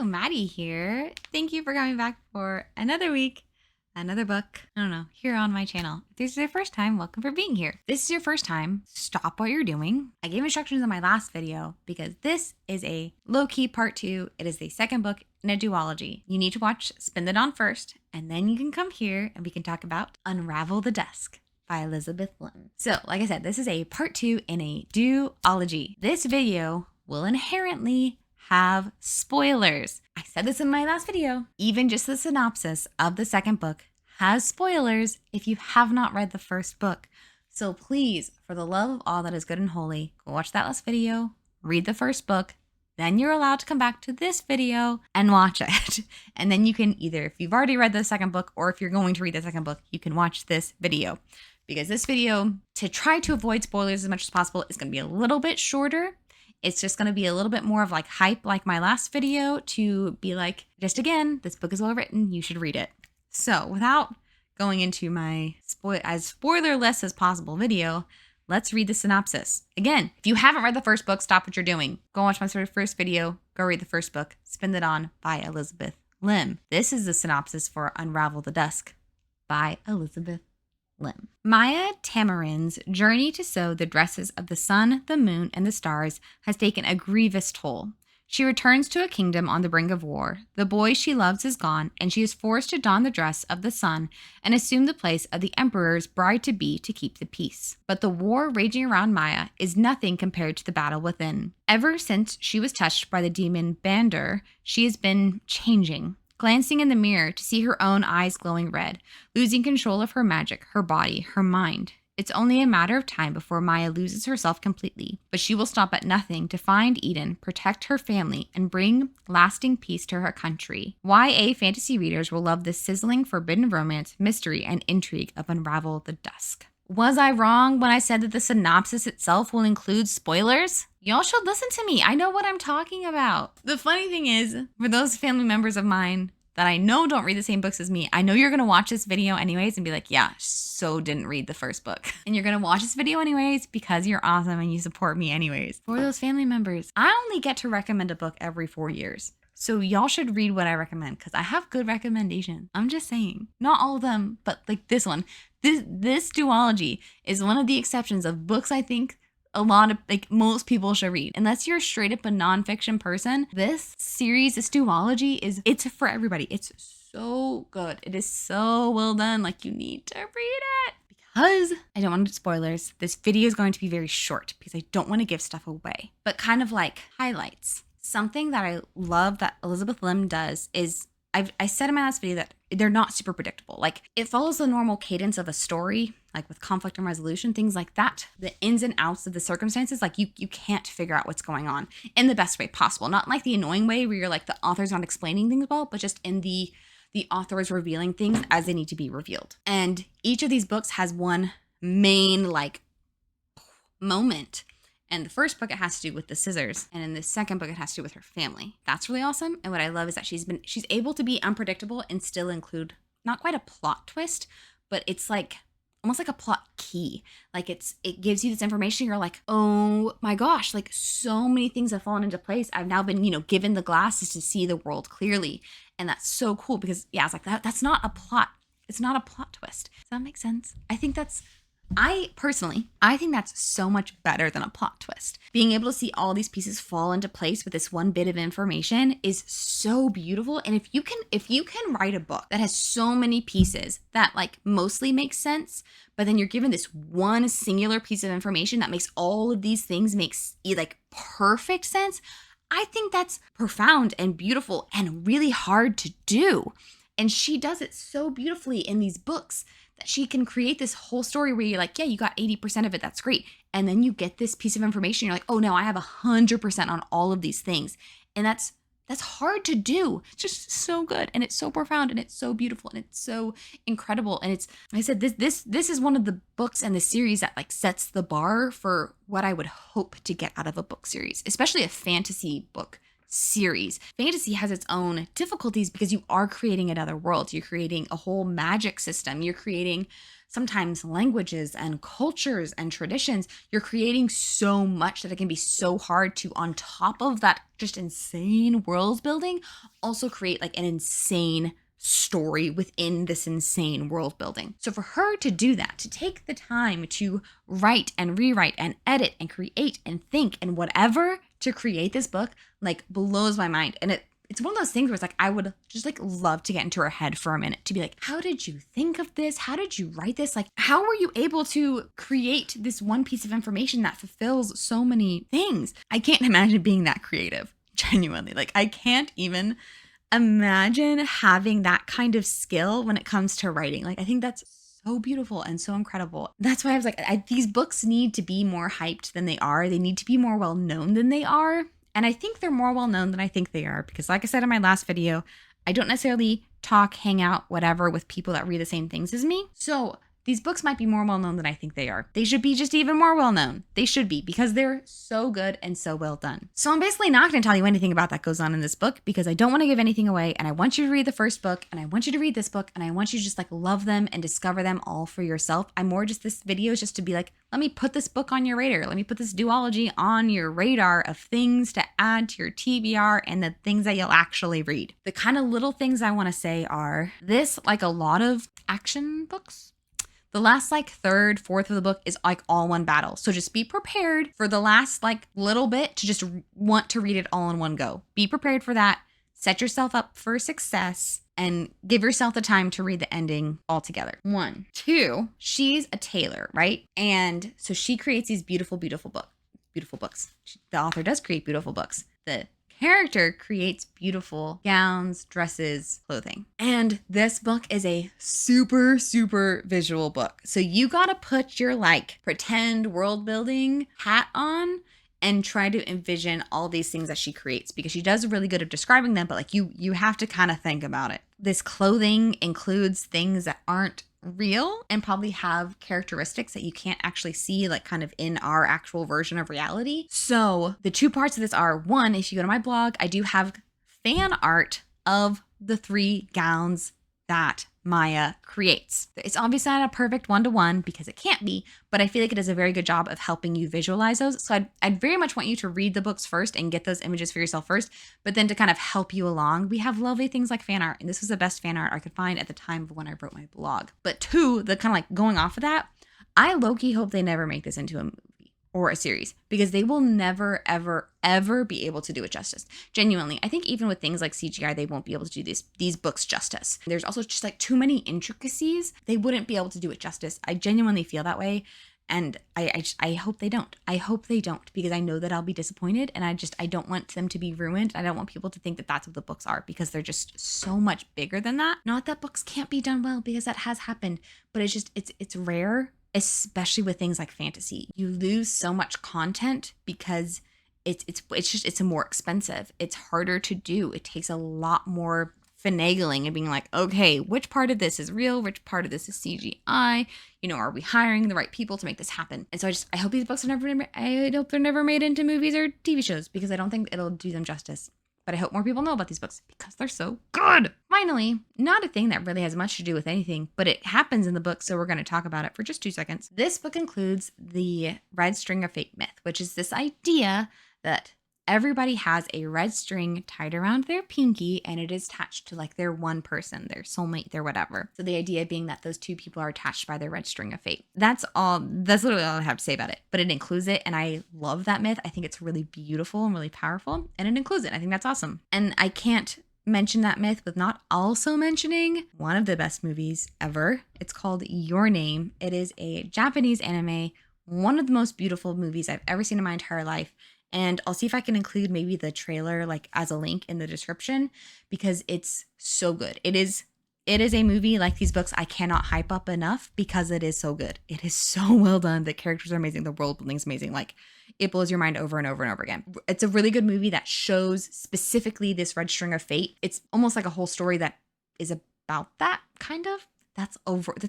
Maddie here. Thank you for coming back for another week, another book, I don't know, here on my channel. If this is your first time, welcome for being here. If this is your first time, stop what you're doing. I gave instructions in my last video because this is a low-key part 2. It is the second book in a duology. You need to watch Spin the Dawn first, and then you can come here and we can talk about Unravel the Dusk by Elizabeth Lim. So, like I said, this is a part 2 in a duology. This video will inherently have spoilers. I said this in my last video. Even just the synopsis of the second book has spoilers if you have not read the first book. So please, for the love of all that is good and holy, go watch that last video, read the first book, then you're allowed to come back to this video and watch it. And then you can either, if you've already read the second book or if you're going to read the second book, you can watch this video. Because this video, to try to avoid spoilers as much as possible, is going to be a little bit shorter. It's just going to be a little bit more of like hype like my last video to be like, just again, this book is well written, you should read it. So without going into my as spoiler-less as possible video, let's read the synopsis. Again, if you haven't read the first book, stop what you're doing. Go watch my first video, go read the first book, Spin the Dawn by Elizabeth Lim. This is the synopsis for Unravel the Dusk by Elizabeth Lim. Maya Tamarin's journey to sew the dresses of the sun, the moon, and the stars has taken a grievous toll. She returns to a kingdom on the brink of war. The boy she loves is gone, and she is forced to don the dress of the sun and assume the place of the emperor's bride-to-be to keep the peace. But the war raging around Maya is nothing compared to the battle within. Ever since she was touched by the demon Bander, she has been changing. Glancing in the mirror to see her own eyes glowing red, losing control of her magic, her body, her mind. It's only a matter of time before Maya loses herself completely, but she will stop at nothing to find Eden, protect her family, and bring lasting peace to her country. YA fantasy readers will love this sizzling, forbidden romance, mystery, and intrigue of Unravel the Dusk. Was I wrong when I said that the synopsis itself will include spoilers? Y'all should listen to me. I know what I'm talking about. The funny thing is, for those family members of mine that I know don't read the same books as me, I know you're going to watch this video anyways and be like, yeah, so didn't read the first book. And you're going to watch this video anyways because you're awesome and you support me anyways. For those family members, I only get to recommend a book every 4 years. So y'all should read what I recommend because I have good recommendations. I'm just saying. Not all of them, but like this one. This duology is one of the exceptions of books I think a lot of, like, most people should read. Unless you're straight up a nonfiction person, this series, this duology it's for everybody. It's so good. It is so well done. Like, you need to read it. Because I don't want to do spoilers, this video is going to be very short because I don't want to give stuff away. But kind of like highlights. Something that I love that Elizabeth Lim does is, I said in my last video that they're not super predictable. Like, it follows the normal cadence of a story, like with conflict and resolution, things like that. The ins and outs of the circumstances, like you can't figure out what's going on in the best way possible. Not like the annoying way where you're like the author's not explaining things well, but just in the author is revealing things as they need to be revealed. And each of these books has one main like moment. And the first book, it has to do with the scissors. And in the second book, it has to do with her family. That's really awesome. And what I love is that she's able to be unpredictable and still include not quite a plot twist, but it's like almost like a plot key. Like it gives you this information. You're like, oh my gosh, like so many things have fallen into place. I've now been, given the glasses to see the world clearly. And that's so cool because yeah, it's like that's not a plot. It's not a plot twist. Does that make sense? I think that's so much better than a plot twist. Being able to see all these pieces fall into place with this one bit of information is so beautiful. And if you can write a book that has so many pieces that like mostly make sense, but then you're given this one singular piece of information that makes all of these things makes like perfect sense, I think that's profound and beautiful and really hard to do. And she does it so beautifully in these books that she can create this whole story where you're like, yeah, you got 80% of it. That's great. And then you get this piece of information. You're like, oh no, I have 100% on all of these things. And that's hard to do. It's just so good. And it's so profound and it's so beautiful and it's so incredible. And it's, like I said, this is one of the books in the series that like sets the bar for what I would hope to get out of a book series, especially a fantasy book series. Fantasy has its own difficulties because you are creating another world. You're creating a whole magic system. You're creating sometimes languages and cultures and traditions. You're creating so much that it can be so hard to, on top of that just insane world building, also create like an insane story within this insane world building. So for her to do that, to take the time to write and rewrite and edit and create and think and whatever to create this book, like, blows my mind. And it's one of those things where it's like, I would just like love to get into her head for a minute to be like, how did you think of this? How did you write this? Like, how were you able to create this one piece of information that fulfills so many things? I can't imagine being that creative, genuinely. Like, I can't even imagine having that kind of skill when it comes to writing. Like, I think that's so beautiful and so incredible. That's why I was like, these books need to be more hyped than they are. They need to be more well known than they are. And I think they're more well known than I think they are, because like I said in my last video, I don't necessarily talk, hang out, whatever with people that read the same things as me. So these books might be more well known than I think they are. They should be just even more well known. They should be, because they're so good and so well done. So I'm basically not going to tell you anything about that goes on in this book, because I don't want to give anything away. And I want you to read the first book, and I want you to read this book, and I want you to just like love them and discover them all for yourself. This video is just to be like, let me put this book on your radar. Let me put this duology on your radar of things to add to your TBR and the things that you'll actually read. The kind of little things I want to say are this, like a lot of action books, the last like third, fourth of the book is like all one battle. So just be prepared for the last like little bit to just want to read it all in one go. Be prepared for that. Set yourself up for success and give yourself the time to read the ending all together. 1, 2, she's a tailor, right? And so she creates these beautiful books. The author does create beautiful books. The character creates beautiful gowns, dresses, clothing. And this book is a super, super visual book. So you gotta put your like pretend world building hat on and try to envision all these things that she creates, because she does really good at describing them, but like you have to kind of think about it. This clothing includes things that aren't real and probably have characteristics that you can't actually see, like kind of in our actual version of reality. So the two parts of this are, one, if you go to my blog, I do have fan art of the 3 gowns that Maya creates. It's obviously not a perfect one-to-one because it can't be, but I feel like it does a very good job of helping you visualize those. So I'd very much want you to read the books first and get those images for yourself first, but then to kind of help you along, we have lovely things like fan art. And this was the best fan art I could find at the time of when I wrote my blog. But 2, the kind of like going off of that, I low-key hope they never make this into a movie or a series, because they will never, ever, ever be able to do it justice. Genuinely, I think even with things like CGI, they won't be able to do these books justice. There's also just like too many intricacies. They wouldn't be able to do it justice. I genuinely feel that way. And I hope they don't. I hope they don't, because I know that I'll be disappointed, and I don't want them to be ruined. I don't want people to think that that's what the books are, because they're just so much bigger than that. Not that books can't be done well, because that has happened, but it's rare. Especially with things like fantasy, you lose so much content because it's more expensive. It's harder to do. It takes a lot more finagling and being like, okay, which part of this is real? Which part of this is CGI? Are we hiring the right people to make this happen? And so I hope these books I hope they're never made into movies or TV shows, because I don't think it'll do them justice. But I hope more people know about these books because they're so good. Finally, not a thing that really has much to do with anything, but it happens in the book, so we're going to talk about it for just 2 seconds. This book includes the red string of fate myth, which is this idea that everybody has a red string tied around their pinky, and it is attached to like their one person, their soulmate, their whatever. So the idea being that those 2 people are attached by their red string of fate. That's literally all I have to say about it, but it includes it. And I love that myth. I think it's really beautiful and really powerful, and it includes it. I think that's awesome. And I can't mention that myth with not also mentioning one of the best movies ever. It's called Your Name. It is a Japanese anime, one of the most beautiful movies I've ever seen in my entire life. And I'll see if I can include maybe the trailer like as a link in the description, because it's so good. It is a movie like these books I cannot hype up enough, because it is so good. It is so well done. The characters are amazing. The world building is amazing. Like, it blows your mind over and over and over again. It's a really good movie that shows specifically this red string of fate. It's almost like a whole story that is about that, kind of. that's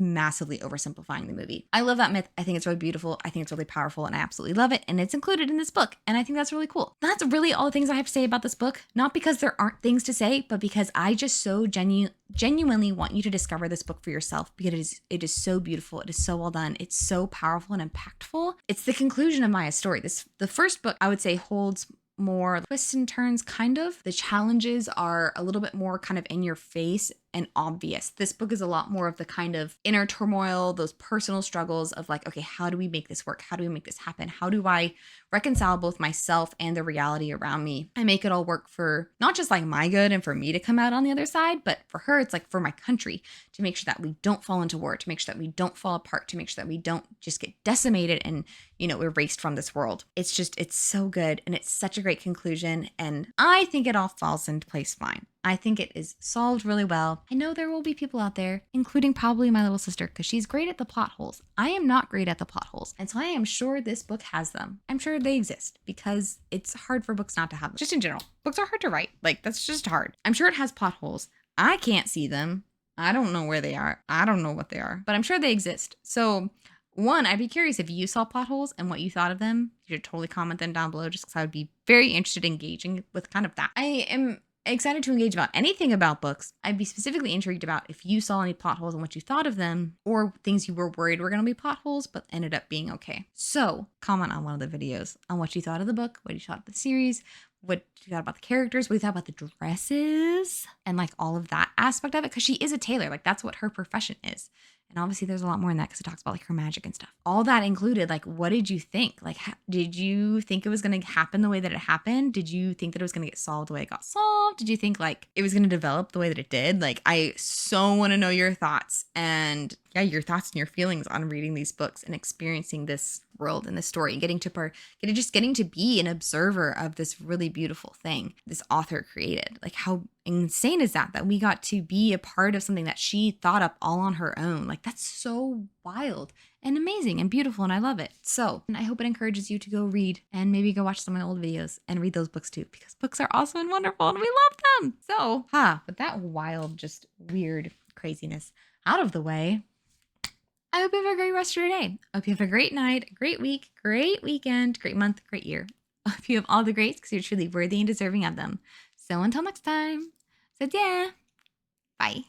massively oversimplifying the movie. I love that myth. I think it's really beautiful. I think it's really powerful, and I absolutely love it. And it's included in this book. And I think that's really cool. That's really all the things I have to say about this book. Not because there aren't things to say, but because I just so genuinely want you to discover this book for yourself, because it is so beautiful. It is so well done. It's so powerful and impactful. It's the conclusion of Maya's story. The first book, I would say, holds more twists and turns, kind of. The challenges are a little bit more kind of in your face and obvious. This book is a lot more of the kind of inner turmoil, those personal struggles of like, okay, how do we make this work? How do we make this happen? How do I reconcile both myself and the reality around me? I make it all work for not just like my good and for me to come out on the other side, but for her, it's like for my country, to make sure that we don't fall into war, to make sure that we don't fall apart, to make sure that we don't just get decimated and, erased from this world. It's so good. And it's such a great conclusion. And I think it all falls into place fine. I think it is solved really well. I know there will be people out there, including probably my little sister, because she's great at the plot holes. I am not great at the plot holes. And so I am sure this book has them. I'm sure they exist because it's hard for books not to have them. Just in general, books are hard to write. Like, that's just hard. I'm sure it has plot holes. I can't see them. I don't know where they are. I don't know what they are, but I'm sure they exist. So one, I'd be curious if you saw plot holes and what you thought of them. You should totally comment them down below, just because I would be very interested in engaging with kind of that. I am excited to engage about anything about books. I'd be specifically intrigued about if you saw any plot holes and what you thought of them, or things you were worried were going to be plot holes but ended up being okay. So comment on one of the videos on what you thought of the book, what you thought of the series, what you thought about the characters, what you thought about the dresses, and like all of that aspect of it, because she is a tailor. Like, that's what her profession is. And obviously there's a lot more in that because it talks about like her magic and stuff. All that included, like, what did you think? Like, did you think it was going to happen the way that it happened? Did you think that it was going to get solved the way it got solved? Did you think like it was going to develop the way that it did? Like, I so want to know your thoughts, and your thoughts and your feelings on reading these books and experiencing this world and this story, and getting to be an observer of this really beautiful thing this author created. Like, how insane is that we got to be a part of something that she thought up all on her own? Like, that's so wild and amazing and beautiful, and I love it. So, and I hope it encourages you to go read and maybe go watch some of my old videos and read those books too, because books are awesome and wonderful and we love them. So, with that wild, just weird craziness out of the way, I hope you have a great rest of your day. I hope you have a great night, a great week, great weekend, great month, great year. I hope you have all the greats, because you're truly worthy and deserving of them. So until next time, so yeah, bye.